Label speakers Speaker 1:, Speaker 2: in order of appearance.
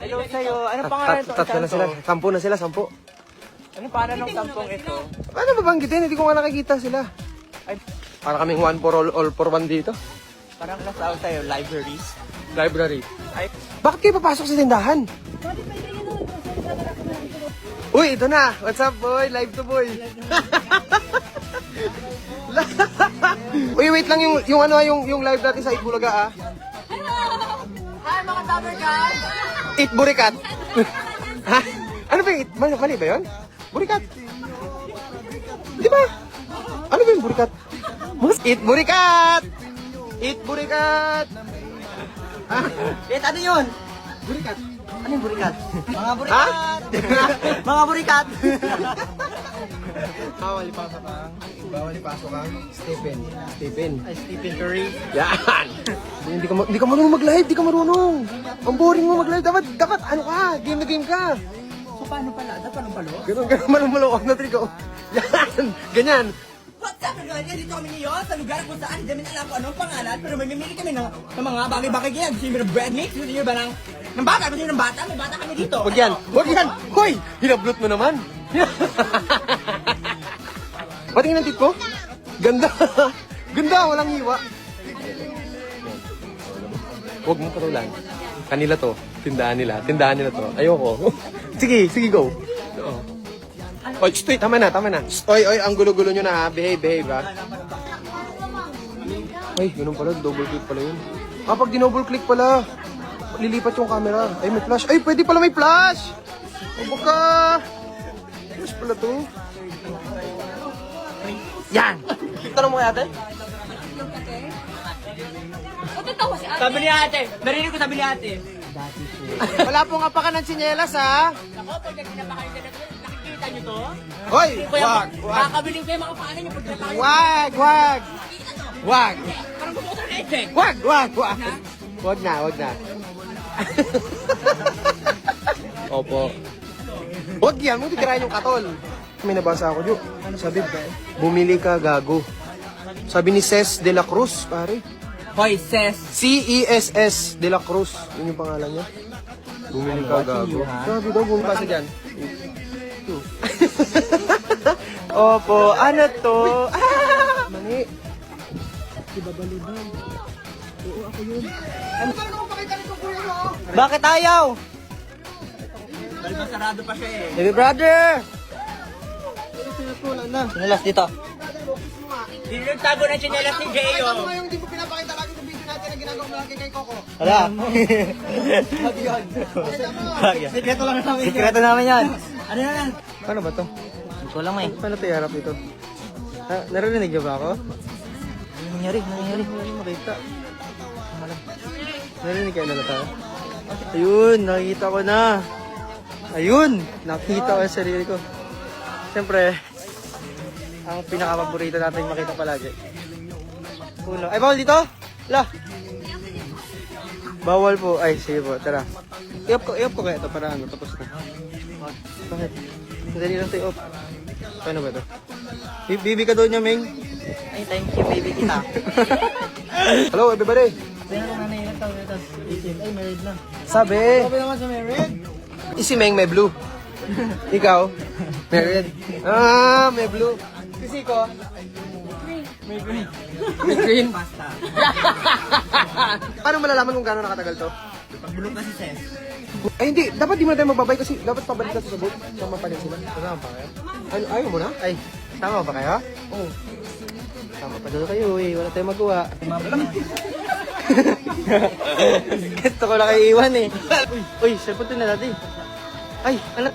Speaker 1: Hello sa'yo. Ano pangalan ito?
Speaker 2: Tatlo na sila. 10 na sila, 10.
Speaker 1: Anong pangalan ng sampung ito?
Speaker 2: Paano babanggitin? Hindi ko nga nakikita sila.
Speaker 1: Ay,
Speaker 2: Para kaming one for all for one dito.
Speaker 1: parang nasa sa'yo, libraries.
Speaker 2: Library.
Speaker 1: Ay,
Speaker 2: Bakit kayo papasok sa tindahan? Uy, ito na. What's up, boy? Live to, boy. Uy, wait lang yung live natin sa Itbulaga, ah.
Speaker 3: Hi mga Tupper Guys!
Speaker 2: Eat Burikat. Ha? Ano ba yung eat? Mali ba yun? Burikat. Di ba? Ano ba yung burikat? Eat Burikat! Eat Burikat! Ah,
Speaker 1: ano yun?
Speaker 2: Burikat.
Speaker 1: Ano yung burikat? Mga
Speaker 2: Ha?
Speaker 1: burikat! Mga burikat!
Speaker 2: Bawal ipasok ang Stephen.
Speaker 1: Ay, Stephen Curry.
Speaker 2: Yan! Hindi ka marunong mag-live, di ka marunong. Ang boring mo mag-live. Dapat ano ka, game na game ka.
Speaker 1: So, paano pala? Paano palo?
Speaker 2: Ganun, malumulok na trigo. Yan! Ganyan!
Speaker 1: What's up, guys? Dito kami ngayon sa lugar kung saan hindi namin alam kung anong pangalan, pero mamimili kami ng mga bagay-bagay ganyan. Gusto nyo ng bread mix? Gusto nyo ba ng bata? Gusto nyo ng bata? May bata kami dito.
Speaker 2: Huwag yan! Huwag yan! Hoy! Hinablot mo naman! Patingin ang tit ko? Ganda! Ganda! Walang hiwa! Huwag mong patulan. Kanila to. Tindahan nila to. Ayoko. Sige, go. Oo. Oy, stoy, tama na. Oy, ang gulo-gulo nyo na ha. Behave ha. Ay, ganun pala. Double click pala yun. Pag dinouble click pala, lilipat yung camera. Ay, may flash. Ay, pwede pala may flash! O baka... Flash pala to. Yan! Tanong mo kay ate?
Speaker 1: Sabi ni ate. Narinig ko sabi ni ate.
Speaker 2: Wala pong apaka ng tsinelas ha.
Speaker 1: Ako, pag nagpinapakain ka na ito, nakikita nyo to?
Speaker 2: Hoy!
Speaker 1: Wag! Kakabiling ko yung mga paano nyo pag pinapakain.
Speaker 2: Wag!
Speaker 1: Parang gusto ko sa leche.
Speaker 2: Wag na. Opo. Wag yan, mo titirahin yung katol. May nabasa ako, Jo. Sabi, bumili ka, gago. Sabi ni Ces de la Cruz, pare.
Speaker 1: Hoy, sis.
Speaker 2: C-E-S-S de la Cruz. Yun yung pangalan niya. Bumili ka, gago. Sabi daw, bumili ka dyan. Opo, ano to? Mani.
Speaker 1: Bakit ayaw? Dahil masarado pa siya eh.
Speaker 2: Baby brother!
Speaker 1: Chinelas dito. Hindi nagtago ng chinelas ni Jeyo.
Speaker 2: Ano nga yung hindi mo pinapakita lagi sa video natin na ginagawa mo lagi kay Coco?
Speaker 1: Wala.
Speaker 2: Sikreto lang namin.
Speaker 1: Sikreto namin yan. Ano yan?
Speaker 2: Paano ba to?
Speaker 1: Hindi ko alam eh.
Speaker 2: Paano ito iharap ito? Ha, narinig niyo ba ako?
Speaker 1: Ano nangyari?
Speaker 2: Hindi makita. Narinig kayo na tayo? Ayun, nakikita ko na. Ayun, nakita ko yung sarili ko. Siyempre, ang pinaka-paborito natin makita palagi. Uno. Ay, bawal dito? La! Bawal po. Ay, sige po, tara. I-off ko kaya ito para ano, tapos na. Bakit? Madali lang ito i-off. Paano ba ito? Bibi ka doon niya, Ming.
Speaker 1: Ay, thank you baby kita.
Speaker 2: Hello, everybody.
Speaker 1: Kaya na nanay ilang taon ito. 18. Ay, married na.
Speaker 2: Sabi,
Speaker 1: Sabi naman sa married.
Speaker 2: si Meng may blue. Ikaw? Married. May blue. Si ko?
Speaker 1: May green.
Speaker 2: May green.
Speaker 1: Pasta.
Speaker 2: Paano malalaman kung gaano nakatagal to?
Speaker 1: Pagbulok na si Ses.
Speaker 2: Ay hindi, dapat di mo na tayo magbabay kasi dapat pabalik natin sa boat. Sama pa rin sila. Kasama pa kayo? Ayaw mo na? Ay, sama pa kayo? Oo. Sama pa doon kayo eh, wala tayong magawa. Gusto ko na kayo iwan eh. Uy, cellphone to na natin. Ay, anak.